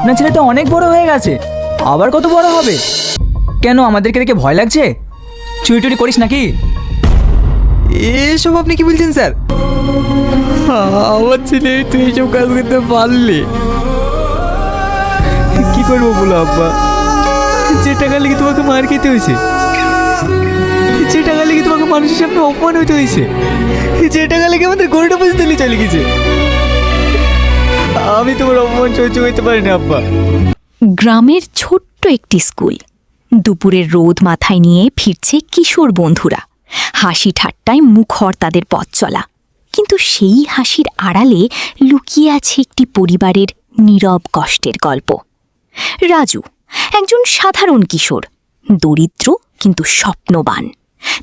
আপনার ছেলে তো অনেক বড় হয়ে গেছে, আবার কত বড় হবে? কেন আমাদেরকে দেখে ভয় লাগছে? চুরি টুরি করিস নাকি? এসব আপনি কি বলছেন স্যার? আমার ছেলে তুই এইসব কাজ করতে পারলি? কি করবো বলো আব্বা? যে টাকা লেগে তোমাকে মার খেতে হয়েছে, যে টাকা লেগে তোমাকে মানুষের সামনে অপমান হইতে হয়েছে, যে টাকা লেগে আমাদের গরুটা পর্যন্ত নিয়ে চলে গেছে, আমি তোমার অপমান সহ্য করতে পারিনি আব্বা। গ্রামের ছোট্ট একটি স্কুল। দুপুরের রোদ মাথায় নিয়ে ফিরছে কিশোর বন্ধুরা। হাসি ঠাট্টায় মুখর তাদের পথ চলা, কিন্তু সেই হাসির আড়ালে লুকিয়ে আছে একটি পরিবারের নীরব কষ্টের গল্প। রাজু একজন সাধারণ কিশোর, দরিদ্র কিন্তু স্বপ্নবান।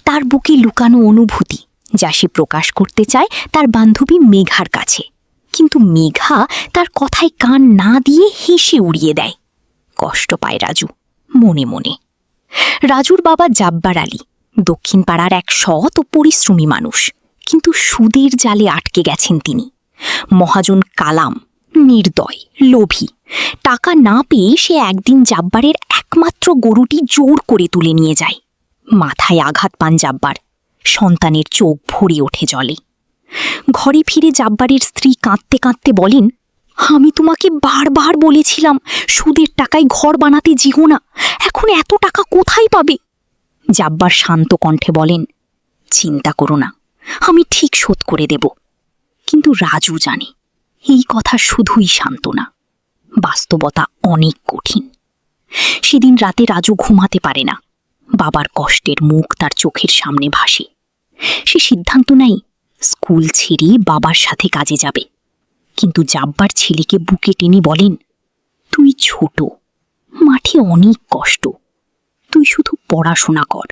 তার বুকে লুকানো অনুভূতি যা সে প্রকাশ করতে চায় তার বান্ধবী মেঘার কাছে, কিন্তু মেঘা তার কথায় কান না দিয়ে হেসে উড়িয়ে দেয়। কষ্ট পায় রাজু মনে মনে। রাজুর বাবা জাব্বার আলী দক্ষিণ পাড়ার এক সৎ ও পরিশ্রমী মানুষ, কিন্তু সুদের জালে আটকে গেছেন তিনি। মহাজন কালাম নির্দয়, লোভী। টাকা না পেয়ে সে একদিন জাব্বারের একমাত্র গরুটি জোর করে তুলে নিয়ে যায়। মাথায় আঘাত পান জাব্বার, সন্তানের চোখ ভরে ওঠে জলে। ঘরে ফিরে জাব্বারের স্ত্রী কাঁদতে কাঁদতে বলেন, আমি তোমাকে বারবার বলেছিলাম সুদের টাকায় ঘর বানাতে যেও না, এখন এত টাকা কোথায় পাবে? জাব্বার শান্ত কণ্ঠে বলেন, চিন্তা করো না, আমি ঠিক শোধ করে দেব। কিন্তু রাজু জানে এই কথা শুধুই সান্ত্বনা, বাস্তবতা অনেক কঠিন। সেদিন রাতে রাজু ঘুমাতে পারে না। বাবার কষ্টের মুখ তার চোখের সামনে ভাসে। সে সিদ্ধান্ত নেয় স্কুল ছেড়ে বাবার সাথে কাজে যাবে। কিন্তু জাব্বার ছেলেকে বুকে টেনে বলেন, তুই ছোট, মাঠে অনেক কষ্ট, তুই শুধু পড়াশোনা কর,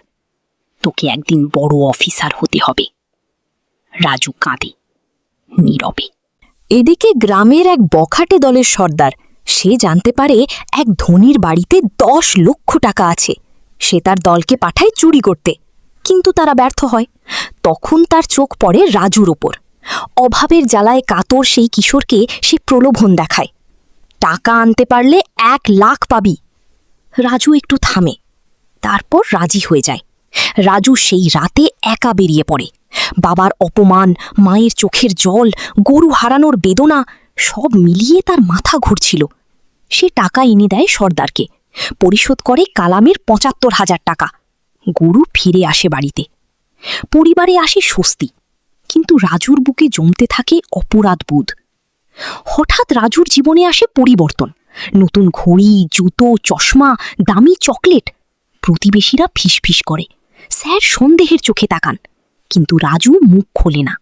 তোকে একদিন বড় অফিসার হতে হবে। রাজু কাঁদে নীরবে। এদিকে গ্রামের এক বখাটে দলের সর্দার, সে জানতে পারে এক ধনীর বাড়িতে 10 লক্ষ টাকা আছে। সে তার দলকে পাঠায় চুরি করতে, কিন্তু তারা ব্যর্থ হয়। তখন তার চোখ পড়ে রাজুর ওপর। অভাবের জ্বালায় কাতর সেই কিশোরকে সে প্রলোভন দেখায়, টাকা আনতে পারলে 1 লাখ পাবি। রাজু একটু থামে, তারপর রাজি হয়ে যায়। রাজু সেই রাতে একা বেরিয়ে পড়ে। বাবার অপমান, মায়ের চোখের জল, গরু হারানোর বেদনা সব মিলিয়ে তার মাথা ঘুরছিল। সে টাকা এনে দেয় সর্দারকে, পরিশোধ করে কালামের ৭৫,০০০ টাকা। গরু ফিরে আসে বাড়িতে। পরিবারে আসে স্বস্তি, কিন্তু রাজুর বুকে জমতে থাকে অপরাধ বোধ। হঠাৎ রাজুর জীবনে আসে পরিবর্তন। নতুন ঘড়ি, জুতো, চশমা, দামি চকলেট। প্রতিবেশীরা ফিসফিস করে, স্যার সন্দেহের চোখে তাকান, কিন্তু রাজু মুখ খোলে না।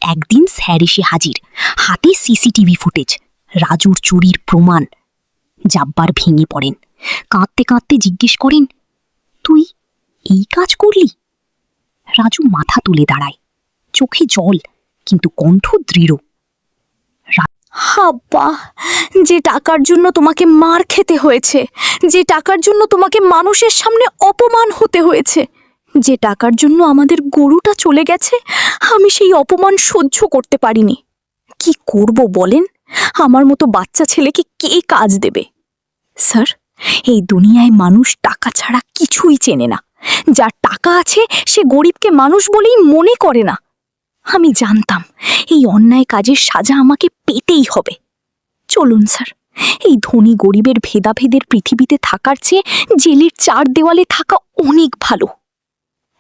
একদিন স্যার এসে হাজির, হাতে সিসিটিভি ফুটেজ, রাজুর চুরির প্রমাণ। জাব্বার ভেঙে পড়েন, কাঁদতে কাঁদতে জিজ্ঞেস করেন, তুই এই কাজ করলি? রাজু মাথা তুলে দাঁড়ায়, চোখে জল কিন্তু কণ্ঠ দৃঢ়। আব্বা, যে টাকার জন্য তোমাকে মার খেতে হয়েছে, যে টাকার জন্য তোমাকে মানুষের সামনে অপমান হতে হয়েছে, যে টাকার জন্য আমাদের গরুটা চলে গেছে, আমি সেই অপমান সহ্য করতে পারিনি। কি করব বলেন? আমার মতো বাচ্চা ছেলেকে কে কাজ দেবে? স্যার, এই দুনিয়ায় মানুষ টাকা ছাড়া কিছুই চেনে না। যার টাকা আছে সে গরিবকে মানুষ বলেই মনে করে না। আমি জানতাম এই অন্যায় কাজের সাজা আমাকে পেতেই হবে। চলুন স্যার, এই ধনী গরিবের ভেদাভেদের পৃথিবীতে থাকার চেয়ে জেলের 4 দেওয়ালে থাকা অনেক ভালো।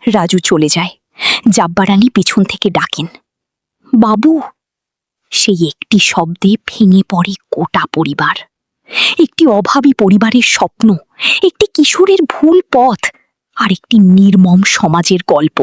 রাজু চলে যায়। জাব্বার আলী পিছন থেকে ডাকেন, বাবু। সেই একটি শব্দে ভেঙে পড়ে গোটা পরিবার। একটি অভাবী পরিবারের স্বপ্ন, একটি কিশোরের ভুল পথ, আর একটি নির্মম সমাজের গল্প।